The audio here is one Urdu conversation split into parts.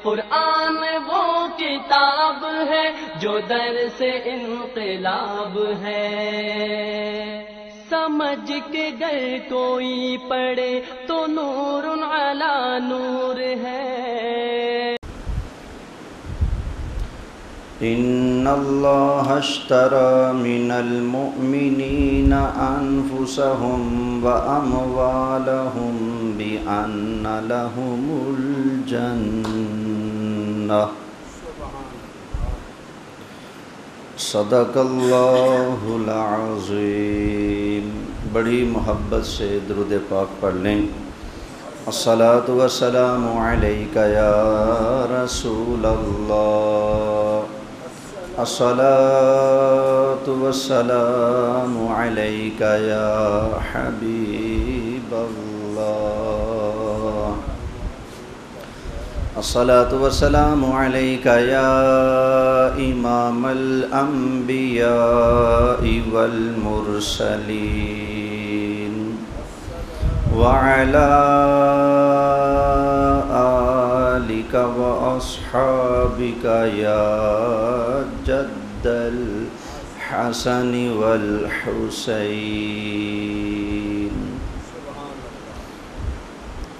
قرآن وہ کتاب ہے جو در سے انقلاب ہے، سمجھ کے گر کوئی پڑھے تو نور علی نور ہے۔ ان اللہ اشتری من المؤمنین انفسهم واموالهم بان لهم الجنہ۔ صدق اللہ العظیم۔ بڑی محبت سے درود پاک پڑھ لیں۔ الصلاۃ والسلام علیک یا رسول اللہ، الصلاۃ والسلام علیک یا حبیب اللہ، الصلاۃ والسلام علیک یا امام الانبیاء والمرسلین، وعلی آلک واصحابک یا جد الحسن والحسین۔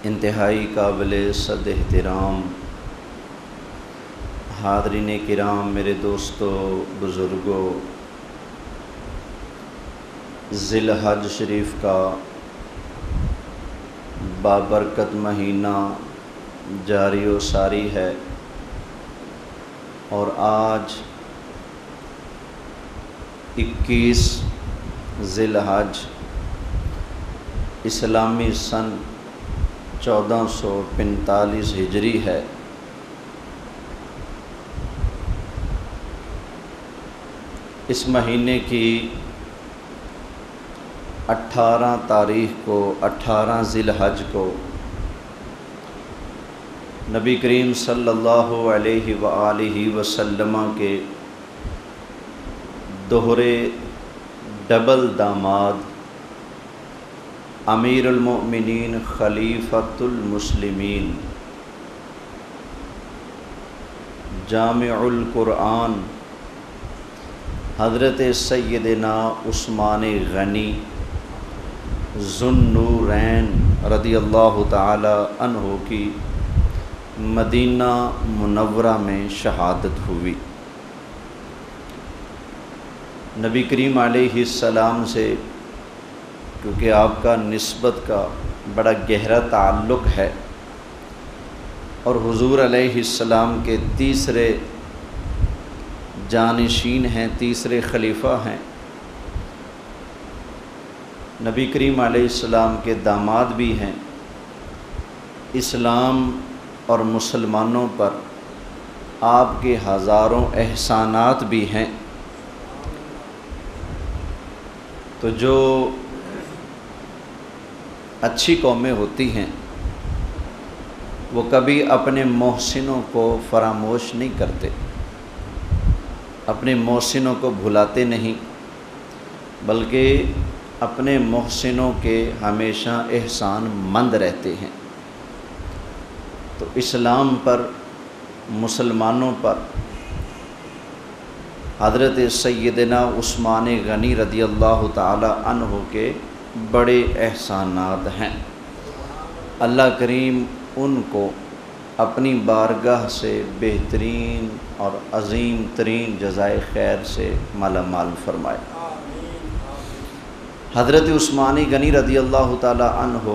انتہائی قابل صد احترام حاضرین کرام، میرے دوستو، بزرگوں، ذی الحج شریف کا بابرکت مہینہ جاری و ساری ہے، اور آج 21 ذی الحج اسلامی سن 1445 ہجری ہے۔ اس مہینے کی 18 تاریخ کو، 18 ذی الحج کو، نبی کریم صلی اللہ علیہ وآلہ وسلم کے دوہرے ڈبل داماد، امیر المؤمنین خلیفۃ المسلمین، جامع القرآن حضرت سیدنا عثمان غنی ذو النورین رضی اللہ تعالی عنہ کی مدینہ منورہ میں شہادت ہوئی۔ نبی کریم علیہ السلام سے کیونکہ آپ کا نسبت کا بڑا گہرا تعلق ہے، اور حضور علیہ السلام کے تیسرے جانشین ہیں، تیسرے خلیفہ ہیں، نبی کریم علیہ السلام کے داماد بھی ہیں، اسلام اور مسلمانوں پر آپ کے ہزاروں احسانات بھی ہیں۔ تو جو اچھی قومیں ہوتی ہیں وہ کبھی اپنے محسنوں کو فراموش نہیں کرتے، اپنے محسنوں کو بھلاتے نہیں، بلکہ اپنے محسنوں کے ہمیشہ احسان مند رہتے ہیں۔ تو اسلام پر، مسلمانوں پر حضرت سیدنا عثمان غنی رضی اللہ تعالی عنہ کے بڑے احسانات ہیں۔ اللہ کریم ان کو اپنی بارگاہ سے بہترین اور عظیم ترین جزائے خیر سے مالا مال فرمائے۔ حضرت عثمان غنی رضی اللہ تعالی عنہ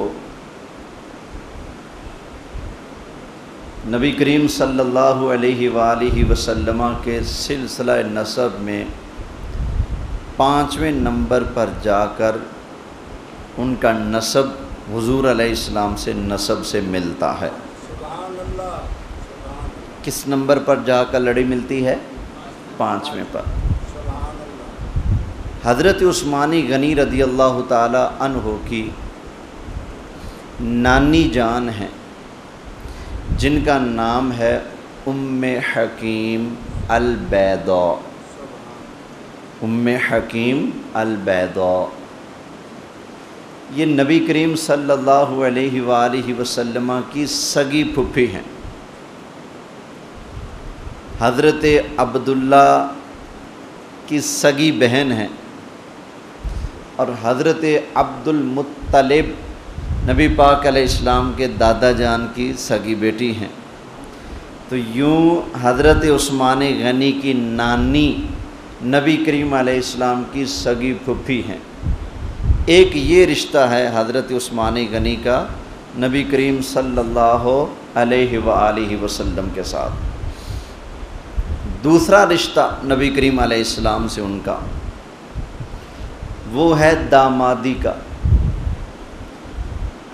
نبی کریم صلی اللہ علیہ وآلہ وسلم کے سلسلہ نسب میں 5ویں نمبر پر جا کر ان کا نسب حضور علیہ السلام سے نسب سے ملتا ہے۔ کس نمبر پر جا کر لڑی ملتی ہے؟ 5ویں پر۔ حضرت عثمان غنی رضی اللہ تعالی عنہ کی نانی جان ہیں جن کا نام ہے ام حکیم البیضاء، ام حکیم البیضاء۔ یہ نبی کریم صلی اللہ علیہ وآلہ وسلم کی سگی پھپھی ہیں، حضرت عبداللہ کی سگی بہن ہیں اور حضرت عبد المطلب نبی پاک علیہ السلام کے دادا جان کی سگی بیٹی ہیں۔ تو یوں حضرت عثمان غنی کی نانی نبی کریم علیہ السلام کی سگی پھپھی ہیں۔ ایک یہ رشتہ ہے حضرت عثمان غنی کا نبی کریم صلی اللہ علیہ وآلہ وسلم کے ساتھ۔ دوسرا رشتہ نبی کریم علیہ السلام سے ان کا وہ ہے دامادی کا۔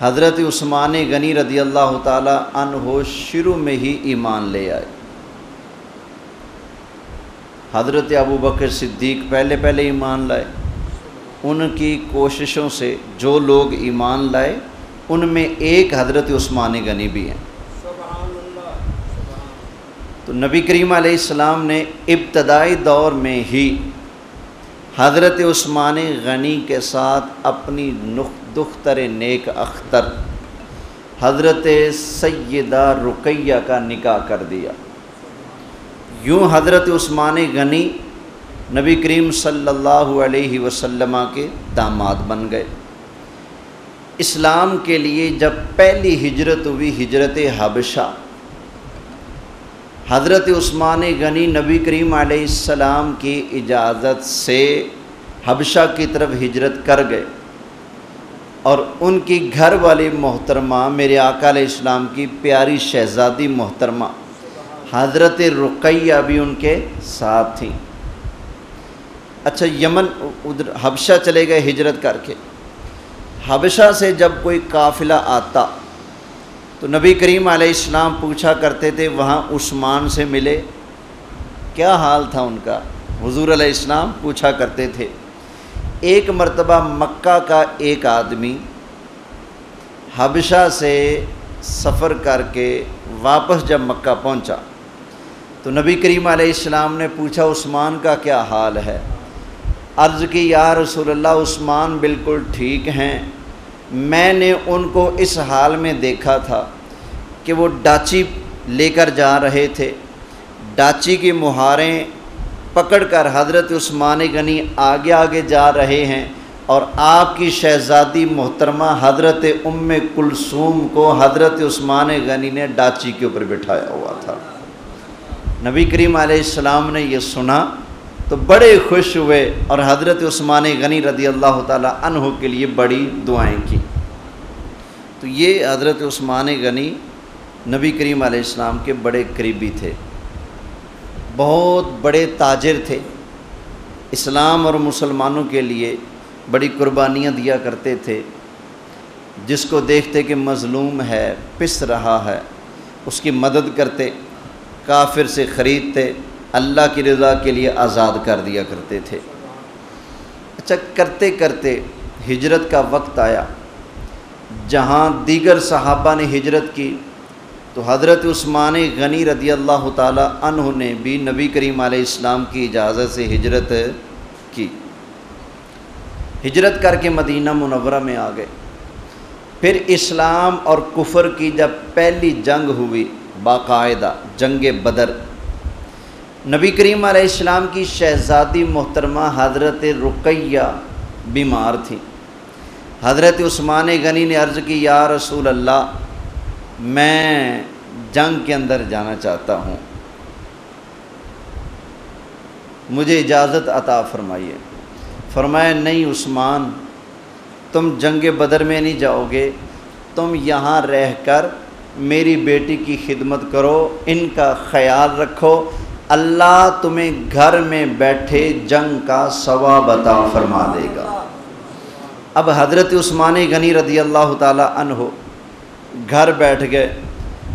حضرت عثمان غنی رضی اللہ تعالی عنہ شروع میں ہی ایمان لے آئے۔ حضرت ابوبکر صدیق پہلے ایمان لائے۔ ان کی کوششوں سے جو لوگ ایمان لائے ان میں ایک حضرت عثمان غنی بھی ہیں۔ تو نبی کریم علیہ السلام نے ابتدائی دور میں ہی حضرت عثمان غنی کے ساتھ اپنی دختر نیک اختر حضرت سیدہ رقیہ کا نکاح کر دیا۔ یوں حضرت عثمان غنی نبی کریم صلی اللہ علیہ وسلم کے داماد بن گئے۔ اسلام کے لیے جب پہلی ہجرت ہوئی، ہجرت حبشہ، حضرت عثمان غنی نبی کریم علیہ السلام کی اجازت سے حبشہ کی طرف ہجرت کر گئے، اور ان کی گھر والی محترمہ میرے آقا علیہ السلام کی پیاری شہزادی محترمہ حضرت رقیہ بھی ان کے ساتھ تھیں۔ اچھا، یمن ادھر حبشہ چلے گئے ہجرت کر کے۔ حبشہ سے جب کوئی قافلہ آتا تو نبی کریم علیہ السلام پوچھا کرتے تھے وہاں عثمان سے ملے، کیا حال تھا ان کا؟ حضور علیہ السلام پوچھا کرتے تھے۔ ایک مرتبہ مکہ کا ایک آدمی حبشہ سے سفر کر کے واپس جب مکہ پہنچا تو نبی کریم علیہ السلام نے پوچھا عثمان کا کیا حال ہے؟ عرض کی یا رسول اللہ عثمان بالکل ٹھیک ہیں، میں نے ان کو اس حال میں دیکھا تھا کہ وہ ڈاچی لے کر جا رہے تھے، ڈاچی کی مہاریں پکڑ کر حضرت عثمان غنی آگے جا رہے ہیں، اور آپ کی شہزادی محترمہ حضرت ام کلثوم کو حضرت عثمان غنی نے ڈاچی کے اوپر بٹھایا ہوا تھا۔ نبی کریم علیہ السلام نے یہ سنا تو بڑے خوش ہوئے اور حضرت عثمان غنی رضی اللہ تعالی عنہ کے لیے بڑی دعائیں کی۔ تو یہ حضرت عثمان غنی نبی کریم علیہ السلام کے بڑے قریبی تھے، بہت بڑے تاجر تھے، اسلام اور مسلمانوں کے لیے بڑی قربانیاں دیا کرتے تھے۔ جس کو دیکھتے کہ مظلوم ہے، پس رہا ہے، اس کی مدد کرتے، کافر سے خریدتے، اللہ کی رضا کے لیے آزاد کر دیا کرتے تھے۔ اچھا، کرتے کرتے ہجرت کا وقت آیا، جہاں دیگر صحابہ نے ہجرت کی تو حضرت عثمان غنی رضی اللہ تعالی عنہ نے بھی نبی کریم علیہ السلام کی اجازت سے ہجرت کی۔ ہجرت کر کے مدینہ منورہ میں آ گئے۔ پھر اسلام اور کفر کی جب پہلی جنگ ہوئی، باقاعدہ جنگ بدر، نبی کریم علیہ السلام کی شہزادی محترمہ حضرت رقیہ بیمار تھی۔ حضرت عثمان غنی نے عرض کی یا رسول اللہ میں جنگ کے اندر جانا چاہتا ہوں، مجھے اجازت عطا فرمائیے۔ فرمایا نہیں عثمان، تم جنگ بدر میں نہیں جاؤ گے، تم یہاں رہ کر میری بیٹی کی خدمت کرو، ان کا خیال رکھو، اللہ تمہیں گھر میں بیٹھے جنگ کا ثواب عطا فرما دے گا۔ اب حضرت عثمان غنی رضی اللہ تعالی عنہ گھر بیٹھ گئے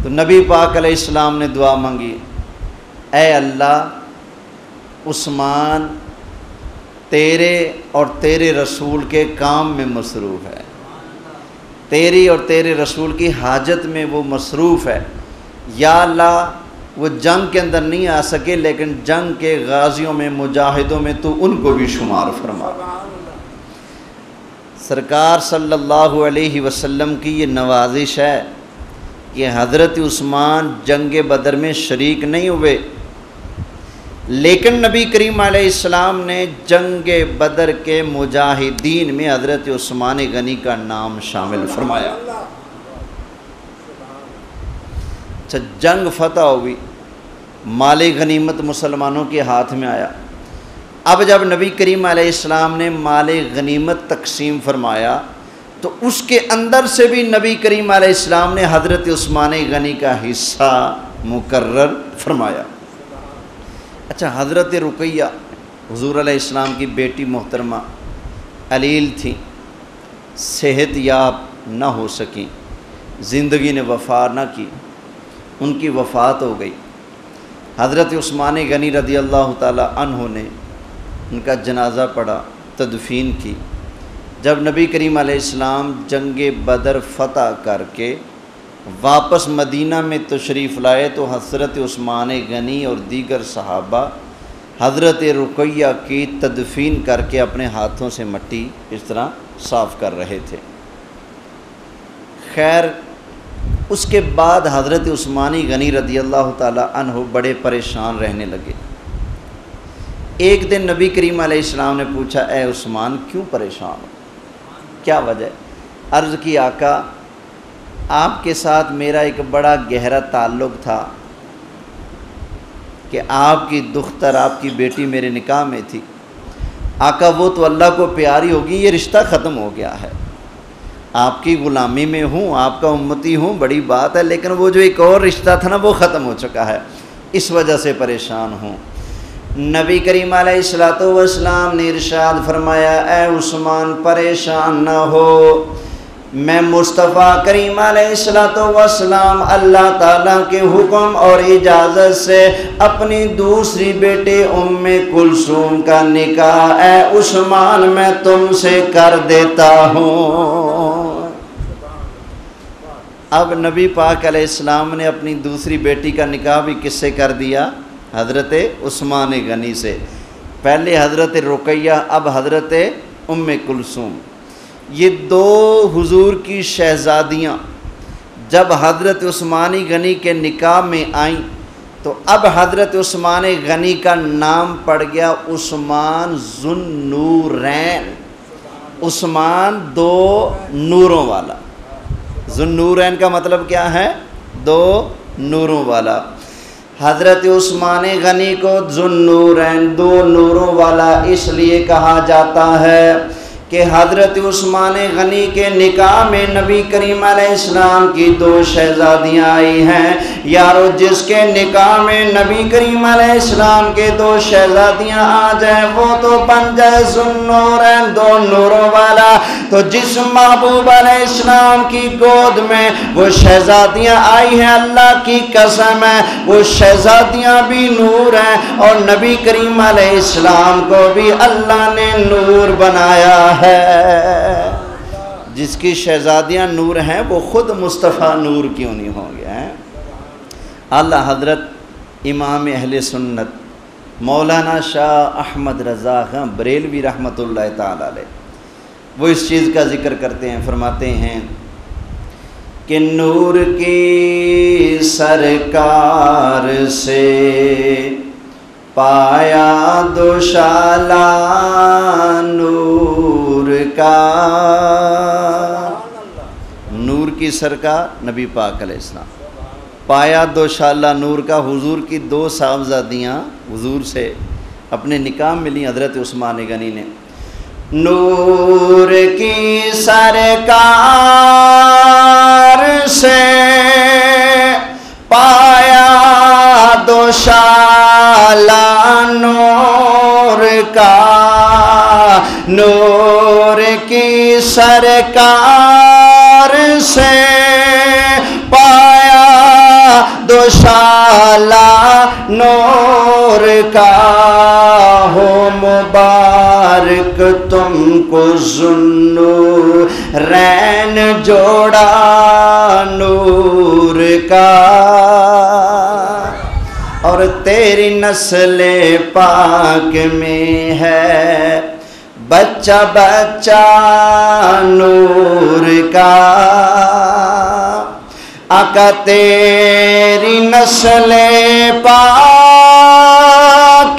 تو نبی پاک علیہ السلام نے دعا مانگی، اے اللہ عثمان تیرے اور تیرے رسول کے کام میں مصروف ہے، تیری اور تیرے رسول کی حاجت میں وہ مصروف ہے، یا اللہ وہ جنگ کے اندر نہیں آ سکے لیکن جنگ کے غازیوں میں، مجاہدوں میں تو ان کو بھی شمار فرما۔ سرکار صلی اللہ علیہ وسلم کی یہ نوازش ہے کہ حضرت عثمان جنگ بدر میں شریک نہیں ہوئے لیکن نبی کریم علیہ السلام نے جنگ بدر کے مجاہدین میں حضرت عثمان غنی کا نام شامل فرمایا۔ اچھا، جنگ فتح ہوئی، مال غنیمت مسلمانوں کے ہاتھ میں آیا۔ اب جب نبی کریم علیہ السلام نے مال غنیمت تقسیم فرمایا تو اس کے اندر سے بھی نبی کریم علیہ السلام نے حضرت عثمان غنی کا حصہ مقرر فرمایا۔ اچھا، حضرت رقیہ حضور علیہ السلام کی بیٹی محترمہ علیل تھیں، صحت یاب نہ ہو سکیں، زندگی نے وفا نہ کی، ان کی وفات ہو گئی۔ حضرت عثمان غنی رضی اللہ تعالی عنہ نے ان کا جنازہ پڑھا، تدفین کی۔ جب نبی کریم علیہ السلام جنگ بدر فتح کر کے واپس مدینہ میں تشریف لائے تو حضرت عثمان غنی اور دیگر صحابہ حضرت رقیہ کی تدفین کر کے اپنے ہاتھوں سے مٹی اس طرح صاف کر رہے تھے۔ خیر، اس کے بعد حضرت عثمان غنی رضی اللہ تعالی عنہ بڑے پریشان رہنے لگے۔ ایک دن نبی کریم علیہ السلام نے پوچھا، اے عثمان کیوں پریشان ہو، کیا وجہ؟ عرض کی، آقا آپ کے ساتھ میرا ایک بڑا گہرا تعلق تھا کہ آپ کی دختر، آپ کی بیٹی میرے نکاح میں تھی۔ آقا وہ تو اللہ کو پیاری ہوگی، یہ رشتہ ختم ہو گیا ہے، آپ کی غلامی میں ہوں، آپ کا امتی ہوں، بڑی بات ہے، لیکن وہ جو ایک اور رشتہ تھا نا وہ ختم ہو چکا ہے، اس وجہ سے پریشان ہوں۔ نبی کریم علیہ السلام نے ارشاد فرمایا، اے عثمان پریشان نہ ہو، میں مصطفیٰ کریم علیہ السلام اللہ تعالیٰ کے حکم اور اجازت سے اپنی دوسری بیٹے ام کلثوم کا نکاح اے عثمان میں تم سے کر دیتا ہوں۔ اب نبی پاک علیہ السلام نے اپنی دوسری بیٹی کا نکاح بھی کس سے کر دیا؟ حضرت عثمان غنی سے۔ پہلے حضرت رقیہ، اب حضرت ام کلثوم۔ یہ دو حضور کی شہزادیاں جب حضرت عثمان غنی کے نکاح میں آئیں تو اب حضرت عثمان غنی کا نام پڑ گیا عثمان ذو النورین، عثمان دو نوروں والا۔ ذو النورین کا مطلب کیا ہے؟ دو نوروں والا۔ حضرت عثمان غنی کو ذو النورین، دو نوروں والا اس لیے کہا جاتا ہے کہ حضرت عثمان غنی کے نکاح میں نبی کریم علیہ السلام کی دو شہزادیاں آئی ہیں۔ یارو جس کے نکاح میں نبی کریم علیہ السلام کے دو شہزادیاں آ جائیں وہ تو بن جائے ذو النورین، دو نوروں والا۔ تو جس محبوب علیہ السلام کی گود میں وہ شہزادیاں آئی ہیں، اللہ کی قسم ہے وہ شہزادیاں بھی نور ہیں، اور نبی کریم علیہ السلام کو بھی اللہ نے نور بنایا ہے۔ جس کی شہزادیاں نور ہیں وہ خود مصطفیٰ نور کیوں نہیں ہوں گے؟ اللہ حضرت امام اہل سنت مولانا شاہ احمد رضا خان بریلوی رحمۃ اللہ تعالی علیہ وہ اس چیز کا ذکر کرتے ہیں، فرماتے ہیں کہ نور کی سرکار سے پایا دوشالہ نور کا۔ نور کی سرکار نبی پاک علیہ السلام، پایا دوشالہ نور کا، حضور کی دو صاحبزادیاں حضور سے اپنے نکاح میں لیں حضرت عثمان غنی نے۔ نور کی سرکار سے پایا دوشالہ نور کا، نور کی سرکار سے پایا دوشالہ نور کا، ہو مبارک تم کو ذو النورین جوڑا نور کا، اور تیری نسل پاک میں ہے بچہ بچہ نور کا۔ آقا تیری نسل پاک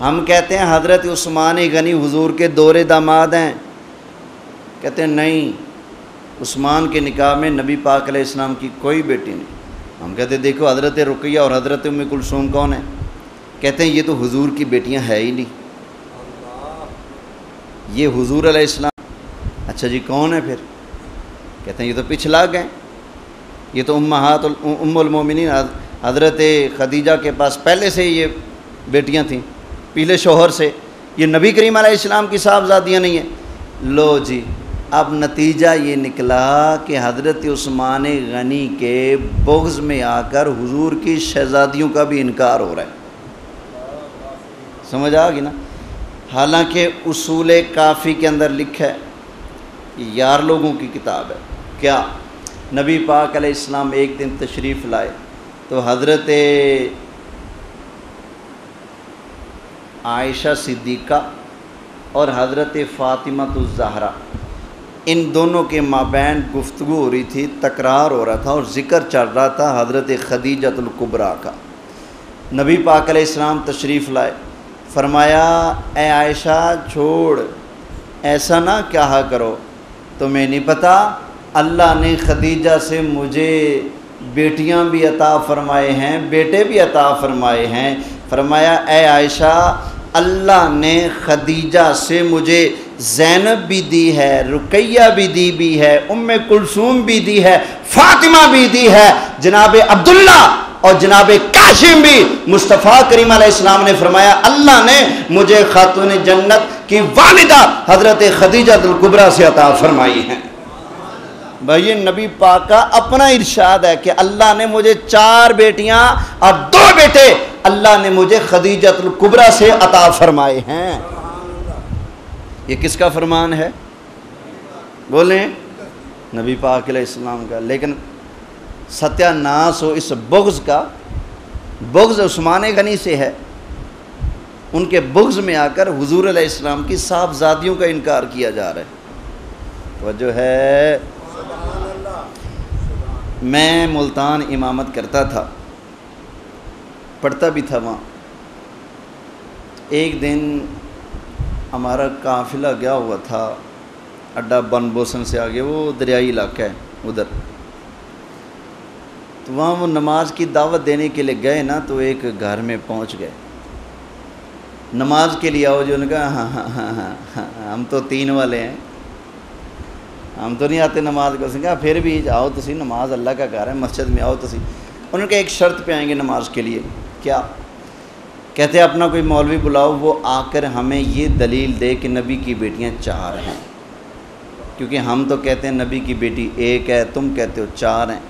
ہم کہتے ہیں حضرت عثمان غنی حضور کے دور داماد ہیں، کہتے ہیں نہیں، عثمان کے نکاح میں نبی پاک علیہ السلام کی کوئی بیٹی نہیں۔ ہم کہتے ہیں دیکھو حضرت رقیہ اور حضرت ام کلثوم کون ہیں؟ کہتے ہیں یہ تو حضور کی بیٹیاں ہے ہی نہیں، یہ حضور علیہ السلام۔ اچھا جی کون ہے پھر؟ کہتے ہیں یہ تو پچھلا گئے، یہ تو ام المومنین حضرت خدیجہ کے پاس پہلے سے یہ بیٹیاں تھیں پہلے شوہر سے، یہ نبی کریم علیہ السلام کی صاحبزادیاں نہیں ہیں۔ لو جی اب نتیجہ یہ نکلا کہ حضرت عثمان غنی کے بغض میں آ کر حضور کی شہزادیوں کا بھی انکار ہو رہا ہے۔ سمجھ آ گئی نا؟ حالانکہ اصول کافی کے اندر لکھا ہے، یار لوگوں کی کتاب ہے، کیا نبی پاک علیہ السلام ایک دن تشریف لائے تو حضرت عائشہ صدیقہ اور حضرت فاطمہ الزہرا ان دونوں کے مابین گفتگو ہو رہی تھی، تکرار ہو رہا تھا اور ذکر چل رہا تھا حضرت خدیجہ الکبریٰ کا۔ نبی پاک علیہ السلام تشریف لائے، فرمایا اے عائشہ چھوڑ، ایسا نہ کہا کرو، تمہیں نہیں پتہ اللہ نے خدیجہ سے مجھے بیٹیاں بھی عطا فرمائے ہیں، بیٹے بھی عطا فرمائے ہیں۔ فرمایا اے عائشہ اللہ نے خدیجہ سے مجھے زینب بھی دی ہے، رقیہ بھی ہے، ام کلثوم بھی دی ہے، فاطمہ بھی دی ہے، جناب عبداللہ اور جناب قاسم بھی۔ مصطفیٰ کریم علیہ السلام نے فرمایا اللہ نے مجھے خاتون جنت کی والدہ حضرت خدیجہ الکبریٰ سے عطا فرمائی ہیں۔ بھائی نبی پاک کا اپنا ارشاد ہے کہ اللہ نے مجھے 4 بیٹیاں اور 2 بیٹے اللہ نے مجھے خدیجہ الکبریٰ سے عطا فرمائے ہیں۔ یہ کس کا فرمان ہے؟ بولیں نبی پاک علیہ السلام کا۔ لیکن ستیہ ناس ہو اس بغض کا، بغض عثمان غنی سے ہے، ان کے بغض میں آ کر حضور علیہ السلام کی صاحبزادیوں کا انکار کیا جا رہا ہے۔ وجہ ہے میں ملتان امامت کرتا تھا، پڑھتا بھی تھا وہاں۔ ایک دن ہمارا قافلہ گیا ہوا تھا اڈا بن بوسن سے آگے، وہ دریائی علاقہ ہے ادھر، تو وہاں وہ نماز کی دعوت دینے کے لیے گئے نا، تو ایک گھر میں پہنچ گئے، نماز کے لیے آؤ، جو نے کہا ہاں ہاں ہاں ہاں ہم تو 3 والے ہیں، ہم تو نہیں آتے نماز کو۔ کہا پھر بھی آؤ تسی، نماز اللہ کا گھر ہے، مسجد میں آؤ تسی۔ انہوں نے کہا ایک شرط پہ آئیں گے نماز کے لیے۔ کیا؟ کہتے اپنا کوئی مولوی بلاؤ، وہ آ کر ہمیں یہ دلیل دے کہ نبی کی بیٹیاں 4 ہیں، کیونکہ ہم تو کہتے ہیں نبی کی بیٹی 1 ہے، تم کہتے ہو 4 ہیں،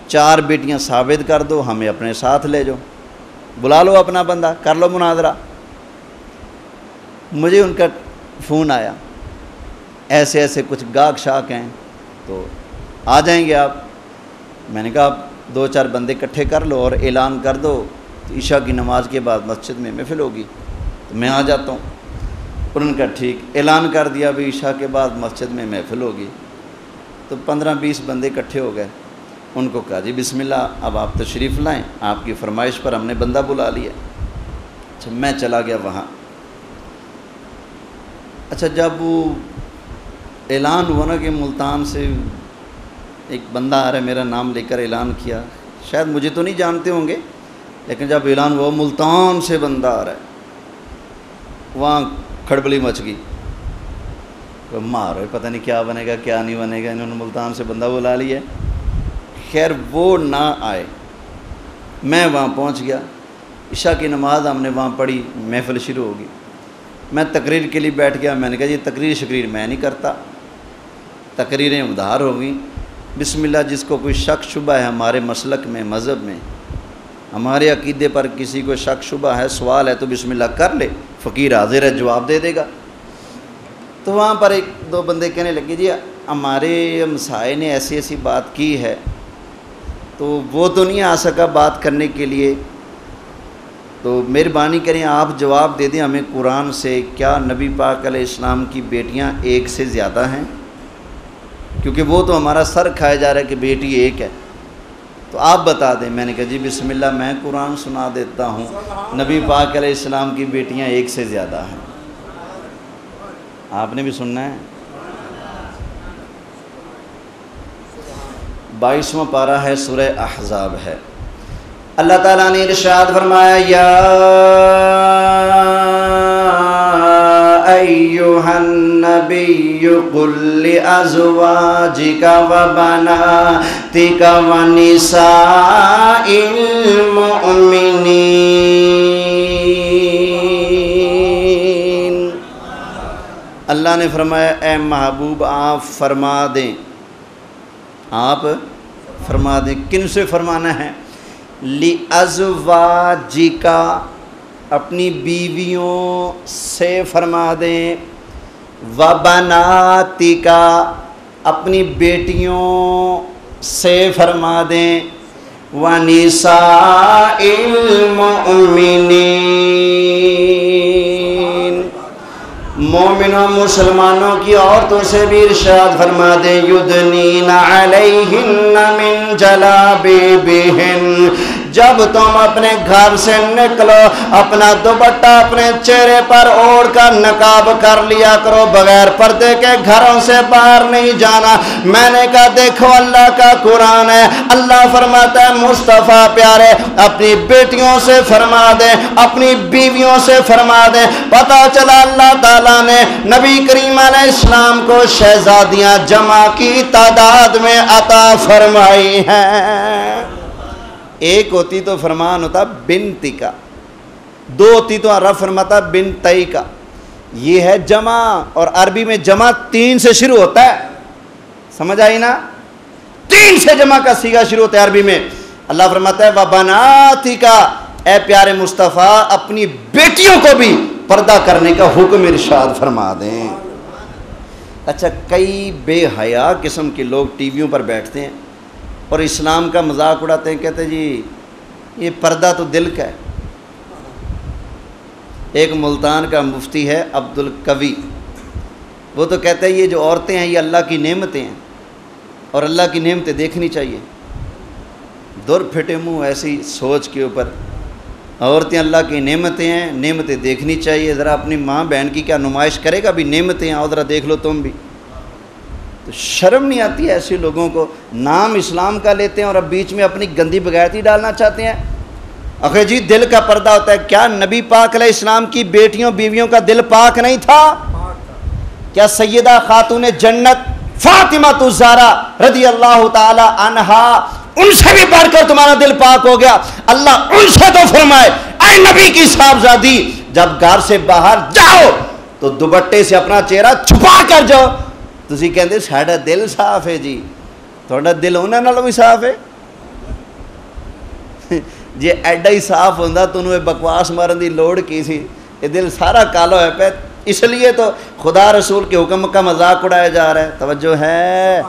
4 بیٹیاں ثابت کر دو، ہمیں اپنے ساتھ لے جاؤ، بلا لو اپنا بندہ، کر لو مناظرہ۔ مجھے ان کا فون آیا، ایسے ایسے کچھ گاہک شاک ہیں تو آ جائیں گے آپ۔ میں نے کہا آپ 2-4 بندے اکٹھے کر لو اور اعلان کر دو، تو عشاء کی نماز کے بعد مسجد میں محفل ہوگی تو میں آ جاتا ہوں۔ انہوں نے کہا ٹھیک، اعلان کر دیا بھی عشاء کے بعد مسجد میں محفل ہوگی، تو 15-20 بندے اکٹھے ہو گئے۔ ان کو کہا جی بسم اللہ، اب آپ تشریف لائیں، آپ کی فرمائش پر ہم نے بندہ بلا لیا۔ اچھا میں چلا گیا وہاں۔ اچھا جب وہ اعلان ہوا نا کہ ملتان سے ایک بندہ آ رہا ہے، میرا نام لے کر اعلان کیا، شاید مجھے تو نہیں جانتے ہوں گے، لیکن جب اعلان ہوا ملتان سے بندہ آ رہا ہے، وہاں کھڑبلی مچ گئی، مارو پتہ نہیں کیا بنے گا کیا نہیں بنے گا، انہوں نے ملتان سے بندہ بلا لیا۔ خیر وہ نہ آئے، میں وہاں پہنچ گیا، عشاء کی نماز ہم نے وہاں پڑھی، محفل شروع ہوگی، میں تقریر کے لیے بیٹھ گیا۔ میں نے کہا جی تقریر شقریر میں نہیں کرتا، تقریریں ادھار ہوگی، بسم اللہ، جس کو کوئی شک شبہ ہے ہمارے مسلک میں، مذہب میں، ہمارے عقیدے پر کسی کو شک شبہ ہے، سوال ہے تو بسم اللہ کر لے، فقیر حاضر ہے جواب دے دے گا۔ تو وہاں پر 1-2 بندے کہنے لگے جی ہمارے ہمسائے نے ایسی ایسی بات کی ہے، تو وہ تو نہیں آ سکا بات کرنے کے لیے، تو مہربانی کریں آپ جواب دے دیں ہمیں قرآن سے، کیا نبی پاک علیہ السلام کی بیٹیاں 1 سے زیادہ ہیں؟ کیونکہ وہ تو ہمارا سر کھایا جا رہا ہے کہ بیٹی 1 ہے۔ تو آپ بتا دیں۔ میں نے کہا جی بسم اللہ، میں قرآن سنا دیتا ہوں۔ نبی پاک علیہ السلام کی بیٹیاں ایک سے زیادہ ہیں، آپ نے بھی سننا ہے۔ 22واں پارہ ہے، سورہ احزاب ہے۔ اللہ تعالیٰ نے ارشاد فرمایا یا ایھا النبی قل لازواجک وبناتک ونساء المؤمنین۔ اللہ نے فرمایا اے محبوب آپ فرما دیں، آپ فرما دیں۔ کن سے فرمانا ہے؟ لِأَزْوَاجِكَ، اپنی بیویوں سے فرما دیں، وَبَنَاتِكَ، اپنی بیٹیوں سے فرما دیں، وَنِسَاءِ الْمُؤْمِنِينَ، مومنوں مسلمانوں کی عورتوں سے بھی ارشاد فرما دیں، یدنین علیہن من جلابیبہن، جب تم اپنے گھر سے نکلو اپنا دوپٹہ اپنے چہرے پر اوڑھ کر نقاب کر لیا کرو، بغیر پردے کے گھروں سے باہر نہیں جانا۔ میں نے کہا دیکھو اللہ کا قرآن ہے، اللہ فرماتا ہے مصطفیٰ پیارے اپنی بیٹیوں سے فرما دیں، اپنی بیویوں سے فرما دیں۔ پتہ چلا اللہ تعالیٰ نے نبی کریم علیہ السلام کو شہزادیاں جمع کی تعداد میں عطا فرمائی ہیں۔ ایک ہوتی تو فرمان ہوتا بنتی کا، دو ہوتی تو عرب فرماتا بنتئی کا، یہ ہے جمع، اور عربی میں جمع 3 سے شروع ہوتا ہے، سمجھ آئی نا؟ 3 سے جمع کا صیغہ شروع ہوتا ہے عربی میں۔ اللہ فرماتا ہے وَبَنَاتِكَ، اے پیارے مصطفیٰ اپنی بیٹیوں کو بھی پردہ کرنے کا حکم ارشاد فرما دیں۔ اچھا، کئی بے حیا قسم کے لوگ ٹی ویوں پر بیٹھتے ہیں اور اسلام کا مذاق اڑاتے ہیں، کہتے ہیں جی یہ پردہ تو دل کا ہے۔ ایک ملتان کا مفتی ہے عبد القوی، وہ تو کہتے ہیں یہ جو عورتیں ہیں یہ اللہ کی نعمتیں ہیں اور اللہ کی نعمتیں دیکھنی چاہیے۔ دور پھٹے منہ ایسی سوچ کے اوپر، عورتیں اللہ کی نعمتیں ہیں، نعمتیں دیکھنی چاہیے۔ ذرا اپنی ماں بہن کی کیا نمائش کرے گا بھی نعمتیں ہیں، اور ذرا دیکھ لو تم بھی۔ تو شرم نہیں آتی ہے ایسے لوگوں کو؟ نام اسلام کا لیتے ہیں اور اب بیچ میں اپنی گندی بغیرتی ڈالنا چاہتے ہیں۔ اخی جی دل کا پردہ ہوتا ہے، کیا نبی پاک علیہ السلام کی بیٹیوں بیویوں کا دل پاک نہیں تھا؟ کیا سیدہ خاتون جنت فاطمہ الزہرا رضی اللہ تعالی عنہا ان سے بھی بڑھ کر تمہارا دل پاک ہو گیا؟ اللہ ان سے تو فرمائے اے نبی کی صاحبزادی جب گھر سے باہر جاؤ تو دوپٹے سے اپنا چہرہ چھپا کر جاؤ۔ تسی کہندے ساڈا دل صاف ہے جی، تھوڑا دل انہاں نالوں بھی صاف ہے؟ جی ایڈا ہی صاف ہوندا تو انہوں بکواس مارن دی لوڑ کی سی؟ یہ دل سارا کالا ہے پہ، اس لیے تو خدا رسول کے حکم کا مذاق اڑایا جا رہا ہے۔ توجہ ہے؟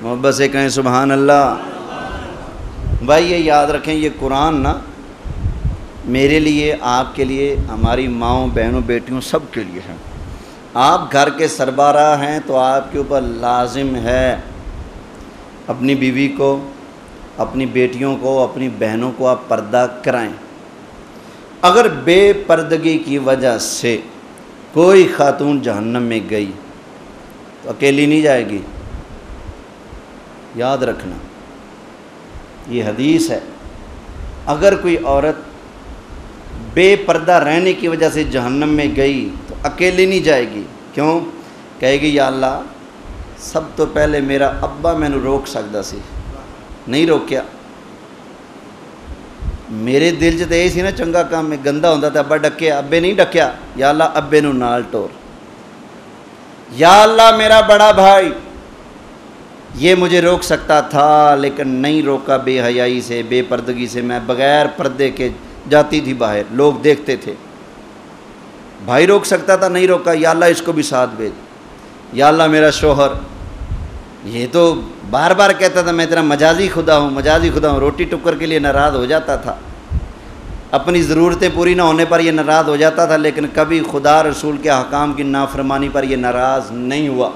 محبت سے کہیں سبحان اللہ۔ بھائی یہ یاد رکھیں، یہ قرآن نا میرے لیے، آپ کے لیے، ہماری ماؤں بہنوں بیٹیوں سب کے لیے ہے۔ آپ گھر کے سربراہ ہیں تو آپ کے اوپر لازم ہے اپنی بیوی کو، اپنی بیٹیوں کو، اپنی بہنوں کو آپ پردہ کرائیں۔ اگر بے پردگی کی وجہ سے کوئی خاتون جہنم میں گئی تو اکیلی نہیں جائے گی، یاد رکھنا یہ حدیث ہے۔ اگر کوئی عورت بے پردہ رہنے کی وجہ سے جہنم میں گئی تو اکیلی نہیں جائے گی۔ کیوں؟ کہے گی یا اللہ سب تو پہلے میرا ابا مینوں روک سکتا سی، نہیں روکیا۔ میرے دل چ تو یہ سی نا چنگا کام میں گندا ہوتا تو ابا ڈکیا، ابے نہیں ڈکیا۔ یا اللہ ابے نو نال ٹور۔ یا اللہ میرا بڑا بھائی یہ مجھے روک سکتا تھا لیکن نہیں روکا، بے حیائی سے، بے پردگی سے، میں بغیر پردے کے جاتی تھی باہر، لوگ دیکھتے تھے۔ بھائی روک سکتا تھا، نہیں روکا، یا اللہ اس کو بھی ساتھ بھیج۔ یا اللہ میرا شوہر یہ تو بار بار کہتا تھا میں تیرا مجازی خدا ہوں، مجازی خدا ہوں، روٹی ٹکر کے لیے ناراض ہو جاتا تھا، اپنی ضرورتیں پوری نہ ہونے پر یہ ناراض ہو جاتا تھا، لیکن کبھی خدا رسول کے احکام کی نافرمانی پر یہ ناراض نہیں ہوا۔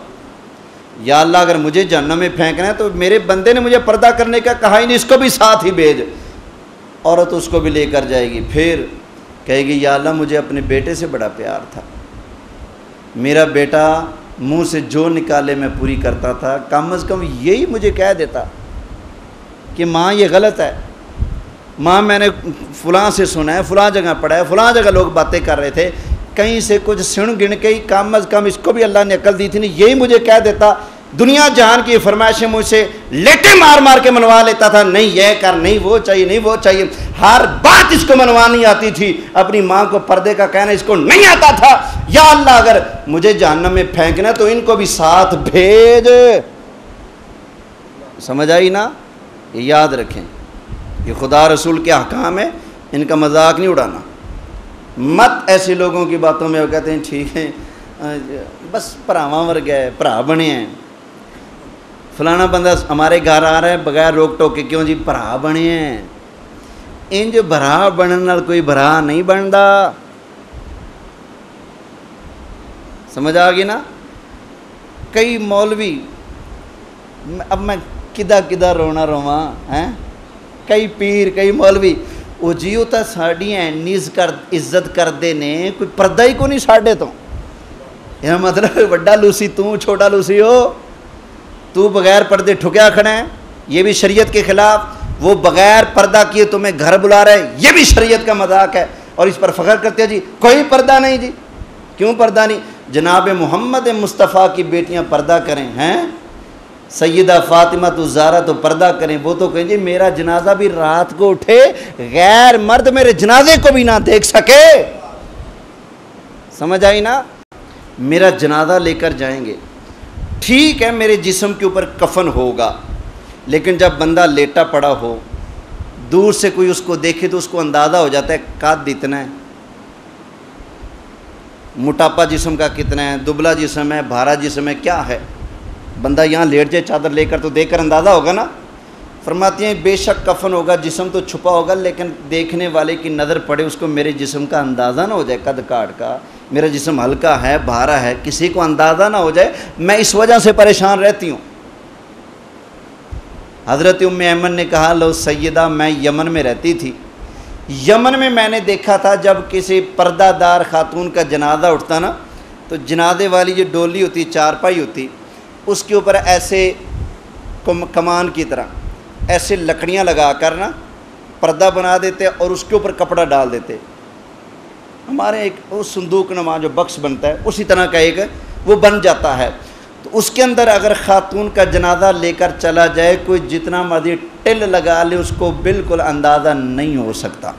یا اللہ اگر مجھے جہنم میں پھینکنا ہے تو میرے بندے نے مجھے پردہ کرنے کا کہا ہی نہیں، اس کو بھی ساتھ ہی بھیج۔ عورت اس کو بھی لے کر جائے گی، پھر کہے گی یا اللہ مجھے اپنے بیٹے سے بڑا پیار تھا، میرا بیٹا منہ سے جو نکالے میں پوری کرتا تھا، کم از کم یہی مجھے کہہ دیتا کہ ماں یہ غلط ہے، ماں میں نے فلاں سے سنا ہے، فلاں جگہ پڑھا ہے، فلاں جگہ لوگ باتیں کر رہے تھے، کہیں سے کچھ سن گن کے ہی کم از کم اس کو بھی اللہ نے عقل دی تھی نہیں، یہی مجھے کہہ دیتا۔ دنیا جہان کی فرمائشیں مجھ سے لیٹے مار مار کے منوا لیتا تھا، نہیں یہ کر، نہیں وہ چاہیے، نہیں وہ چاہیے، ہر بات اس کو منوانی آتی تھی، اپنی ماں کو پردے کا کہنا اس کو نہیں آتا تھا۔ یا اللہ اگر مجھے جہنم میں پھینکنا تو ان کو بھی ساتھ بھیج۔ سمجھ آئی نا؟ یہ یاد رکھیں، یہ خدا رسول کے احکام ہے، ان کا مذاق نہیں اڑانا۔ مت ایسے لوگوں کی باتوں میں وہ کہتے ہیں ٹھیک ہے بس پراواں ور گئے، پرا بنے ہیں، فلانا بندہ ہمارے گھر آ رہا ہے بغیر روک ٹوک کے، کیوں جی بھرا بنے ہیں۔ انج بھرا بننے نال کوئی بھرا نہیں بنتا، سمجھ آ گئی نا؟ کئی مولوی، اب میں کدھا رونا رواں ہیں، کئی پیر کئی مولوی وہ جی وہ تو ساڑی اینی عزت کرتے نے، کوئی پردہ ہی کو نہیں ساڑھے تو، یہ مطلب وڈا لوسی تو چھوٹا لوسی ہو، تو بغیر پردے ٹھکیا کھڑا ہے، یہ بھی شریعت کے خلاف۔ وہ بغیر پردہ کیے تمہیں گھر بلا رہے، یہ بھی شریعت کا مذاق ہے، اور اس پر فخر کرتے ہیں جی کوئی پردہ نہیں، جی کیوں پردہ نہیں؟ جناب محمد مصطفیٰ کی بیٹیاں پردہ کریں ہیں، سیدہ فاطمہ تو زہرا تو پردہ کریں، وہ تو کہیں جی میرا جنازہ بھی رات کو اٹھے غیر مرد میرے جنازے کو بھی نہ دیکھ سکے۔ سمجھ آئی نا؟ میرا جنازہ لے کر جائیں گے، ٹھیک ہے میرے جسم کے اوپر کفن ہوگا، لیکن جب بندہ لیٹا پڑا ہو، دور سے کوئی اس کو دیکھے تو اس کو اندازہ ہو جاتا ہے قد اتنا ہے، موٹاپا جسم کا کتنا ہے، دبلا جسم ہے، بھارا جسم ہے، کیا ہے۔ بندہ یہاں لیٹ جائے چادر لے کر تو دیکھ کر اندازہ ہوگا نا۔ فرماتی ہیں بے شک کفن ہوگا، جسم تو چھپا ہوگا، لیکن دیکھنے والے کی نظر پڑے اس کو میرے جسم کا اندازہ نہ ہو جائے، قد کاٹ کا، میرا جسم ہلکا ہے بھارا ہے، کسی کو اندازہ نہ ہو جائے، میں اس وجہ سے پریشان رہتی ہوں۔ حضرت ام ایمن نے کہا لو سیدہ میں یمن میں رہتی تھی، یمن میں نے دیکھا تھا جب کسی پردہ دار خاتون کا جنازہ اٹھتا نا تو جنازے والی جو ڈولی ہوتی چارپائی ہوتی اس کے اوپر ایسے کمان کی طرح ایسے لکڑیاں لگا کر نا پردہ بنا دیتے اور اس کے اوپر کپڑا ڈال دیتے، ہمارے ایک وہ صندوق نما جو بکس بنتا ہے اسی طرح کا ایک وہ بن جاتا ہے، تو اس کے اندر اگر خاتون کا جنازہ لے کر چلا جائے کوئی جتنا مرضی ٹل لگا لے اس کو بالکل اندازہ نہیں ہو سکتا۔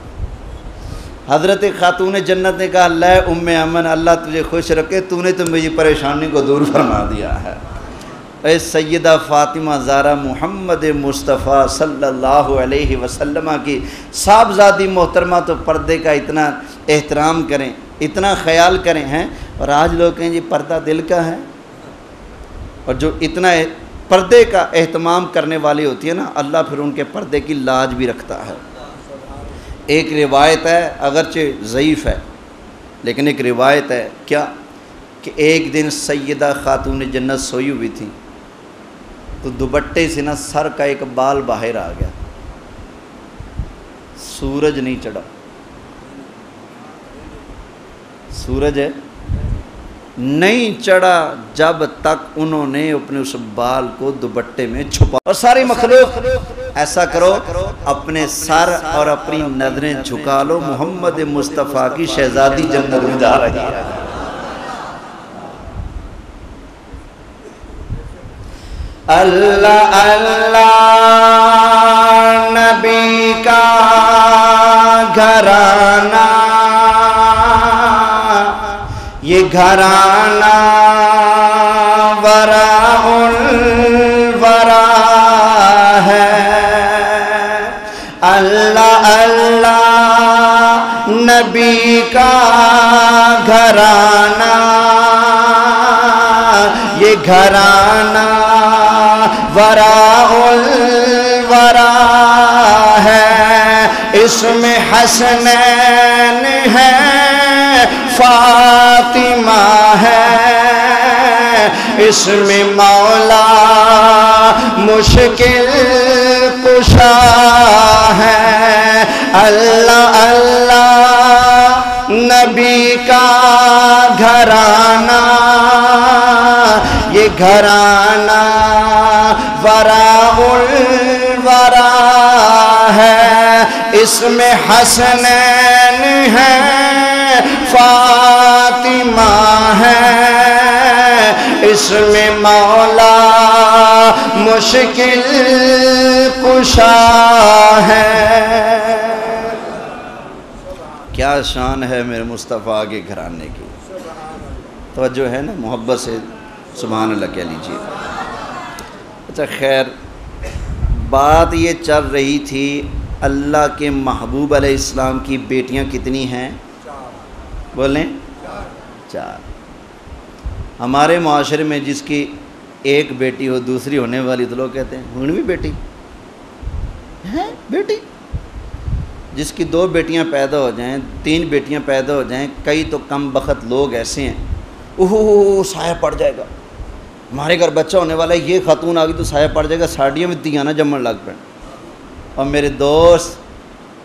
حضرت خاتون جنت نے کہا اللہ ام ایمن اللہ تجھے خوش رکھے، تو نے تو میری پریشانی کو دور فرما دیا ہے۔ اے سیدہ فاطمہ زہرا محمد مصطفیٰ صلی اللہ علیہ وسلم کی صاحبزادی محترمہ تو پردے کا اتنا احترام کریں، اتنا خیال کریں ہیں، اور آج لوگ کہیں جی پردہ دل کا ہے، اور جو اتنا پردے کا اہتمام کرنے والی ہوتی ہے نا اللہ پھر ان کے پردے کی لاج بھی رکھتا ہے۔ ایک روایت ہے اگرچہ ضعیف ہے لیکن ایک روایت ہے کیا کہ ایک دن سیدہ خاتون جنت سوئی ہوئی تھی تو دوپٹے سے نا سر کا ایک بال باہر آ گیا، سورج نہیں چڑھا، سورج نہیں چڑھا جب تک انہوں نے اپنے اس بال کو دوپٹے میں چھپا۔ اور ساری مخلوق ایسا کرو اپنے سر اور اپنی نظریں جھکا لو، محمد مصطفیٰ کی شہزادی جنت میں جا رہی ہے۔ اللہ اللہ نبی کا گھرانہ، یہ گھرانہ وراء الورا ہے۔ اللہ اللہ نبی کا گھرانہ، یہ گھرانہ وراء الورا ہے، اس میں حسنین ہے، فاطمہ ہے، اس میں مولا مشکل کشا ہے، اللہ اللہ نبی کا گھرانہ، یہ گھرانہ وراء الورا ہے، اس میں حسنین ہے، فاطمہ ہے، اس میں مولا مشکل کشا ہے۔ کیا شان ہے میرے مصطفیٰ کے گھرانے کی، توجہ ہے نا، محبت سے سبحان اللہ کہہ لیجیے۔ اچھا خیر، بات یہ چل رہی تھی اللہ کے محبوب علیہ السلام کی بیٹیاں کتنی ہیں؟ بولیں، چار۔ ہمارے معاشرے میں جس کی ایک بیٹی ہو دوسری ہونے والی تو لوگ کہتے ہیں ہن بھی بیٹی ہے، بیٹی۔ جس کی دو بیٹیاں پیدا ہو جائیں، تین بیٹیاں پیدا ہو جائیں، کئی تو کم بخت لوگ ایسے ہیں، اوہ سایہ پڑ جائے گا، ہمارے گھر بچہ ہونے والا ہے، یہ خاتون آ گئی تو سایہ پڑ جائے گا، ساڑیوں میں تیاں نہ جمن لگ پڑیں۔ اور میرے دوست،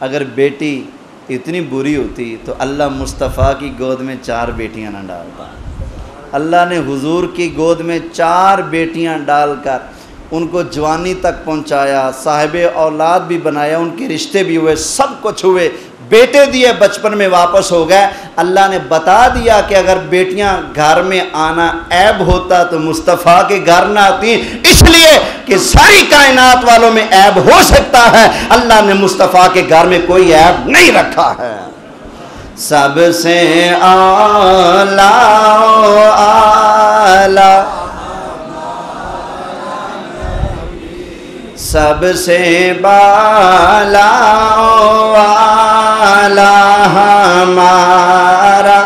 اگر بیٹی اتنی بری ہوتی تو اللہ مصطفیٰ کی گود میں چار بیٹیاں نہ ڈالتا۔ اللہ نے حضور کی گود میں چار بیٹیاں ڈال کر ان کو جوانی تک پہنچایا، صاحب اولاد بھی بنایا، ان کے رشتے بھی ہوئے، سب کچھ ہوئے، بیٹے دیے بچپن میں واپس ہو گئے۔ اللہ نے بتا دیا کہ اگر بیٹیاں گھر میں آنا عیب ہوتا تو مصطفیٰ کے گھر نہ آتی، اس لیے کہ ساری کائنات والوں میں عیب ہو سکتا ہے، اللہ نے مصطفیٰ کے گھر میں کوئی عیب نہیں رکھا ہے۔ سب سے اعلیٰ اعلیٰ، سب سے بالا والا ہمارا،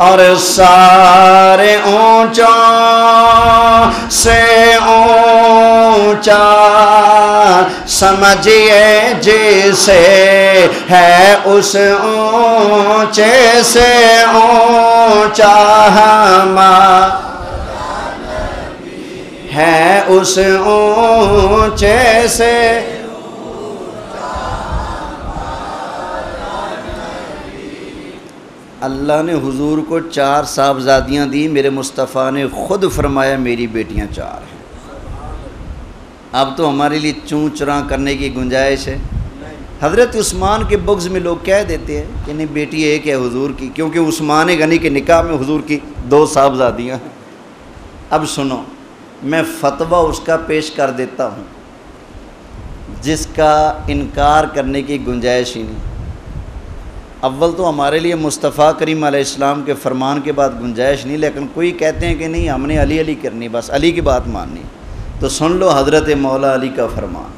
اور سارے اونچوں سے اونچا سمجھئے جیسے ہے اس اونچے سے اونچا ہمارا، ہے اس اونچے سے۔ اللہ نے حضور کو چار صاحبزادیاں دی، میرے مصطفیٰ نے خود فرمایا میری بیٹیاں چار ہیں۔ اب تو ہمارے لیے چون چراں کرنے کی گنجائش ہے۔ حضرت عثمان کے بغض میں لوگ کہہ دیتے ہیں کہ نہیں بیٹی ایک ہے حضور کی، کیونکہ عثمان غنی کے نکاح میں حضور کی دو صاحبزادیاں ہیں۔ اب سنو، میں فتویٰ اس کا پیش کر دیتا ہوں جس کا انکار کرنے کی گنجائش ہی نہیں۔ اول تو ہمارے لیے مصطفیٰ کریم علیہ السلام کے فرمان کے بعد گنجائش نہیں، لیکن کوئی کہتے ہیں کہ نہیں ہم نے علی علی کرنی، بس علی کی بات ماننی، تو سن لو حضرت مولا علی کا فرمان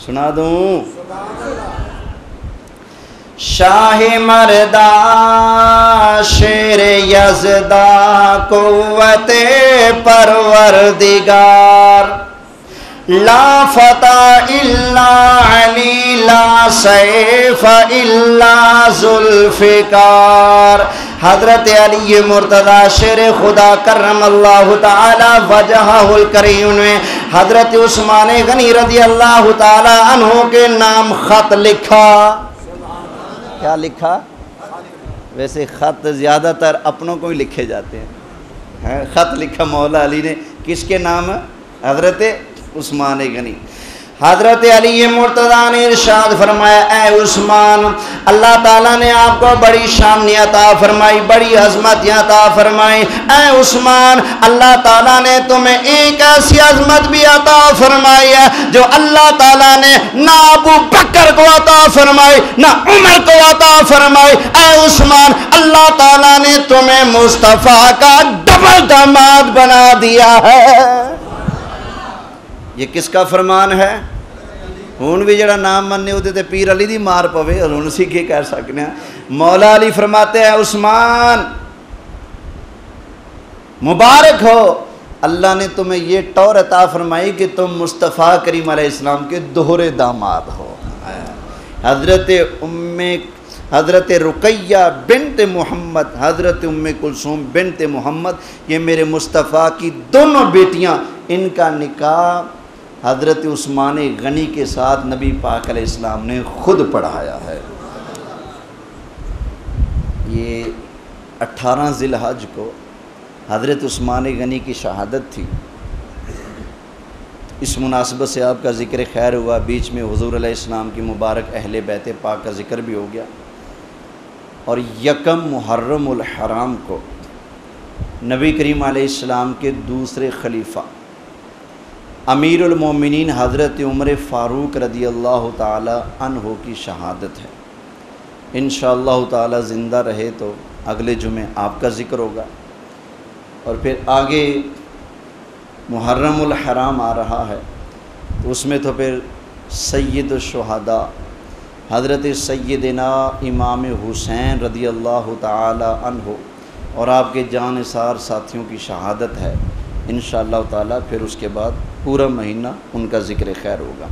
سنا دوں۔ شاہ مردہ شیر یزدہ قوت پروردگار، لا فتح الا علی، لا سیف الا ذوالفقار۔ حضرت علی مرتضی شیر خدا کرم اللہ تعالی وجہہ الکریم نے حضرت عثمان غنی رضی اللہ تعالی عنہ کے نام خط لکھا۔ کیا لکھا؟ ویسے خط زیادہ تر اپنوں کو ہی لکھے جاتے ہیں، خط لکھا مولا علی نے، کس کے نام؟ حضرت عثمان غنی۔ حضرت علی مرتضیٰ نے ارشاد فرمایا، اے عثمان، اللہ تعالیٰ نے آپ کو بڑی شان عطا فرمائی، بڑی عظمت عطا فرمائی۔ اے عثمان، اللہ تعالیٰ نے تمہیں ایک ایسی عظمت بھی عطا فرمائی ہے جو اللہ تعالیٰ نے نہ ابو بکر کو عطا فرمائی نہ عمر کو عطا فرمائی۔ اے عثمان، اللہ تعالیٰ نے تمہیں مصطفیٰ کا ڈبل داماد بنا دیا ہے۔ یہ کس کا فرمان ہے؟ ہون بھی جڑا نام مننے ہوتے تے پیر علی دی مار پوے، اور ہون سی کے کہہ سکنے ہیں۔ مولا علی فرماتے ہیں عثمان مبارک ہو، اللہ نے تمہیں یہ ٹور عطا فرمائی کہ تم مصطفیٰ کریم علیہ السلام کے دوہرے داماد ہو۔ حضرت حضرت رقیہ بنت محمد، حضرت ام کلثوم بنت محمد، یہ میرے مصطفیٰ کی دونوں بیٹیاں، ان کا نکاح حضرت عثمان غنی کے ساتھ نبی پاک علیہ السلام نے خود پڑھایا ہے۔ یہ 18 ذی الحج کو حضرت عثمان غنی کی شہادت تھی، اس مناسبت سے آپ کا ذکر خیر ہوا، بیچ میں حضور علیہ السلام کی مبارک اہل بیت پاک کا ذکر بھی ہو گیا، اور یکم محرم الحرام کو نبی کریم علیہ السلام کے دوسرے خلیفہ امیر المومنین حضرت عمر فاروق رضی اللہ تعالی عنہ کی شہادت ہے۔ انشاءاللہ تعالی زندہ رہے تو اگلے جمعے آپ کا ذکر ہوگا، اور پھر آگے محرم الحرام آ رہا ہے، تو اس میں تو پھر سید الشہداء حضرت سیدنا امام حسین رضی اللہ تعالی عنہ اور آپ کے جانثار ساتھیوں کی شہادت ہے۔ انشاءاللہ تعالی پھر اس کے بعد پورا مہینہ ان کا ذکر خیر ہوگا۔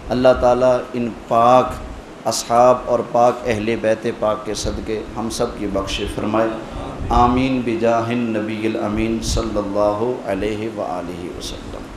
اللہ تعالی ان پاک اصحاب اور پاک اہل بیت پاک کے صدقے ہم سب کی بخش فرمائے، آمین بجاہ النبی الامین صلی اللہ علیہ وآلہ وسلم۔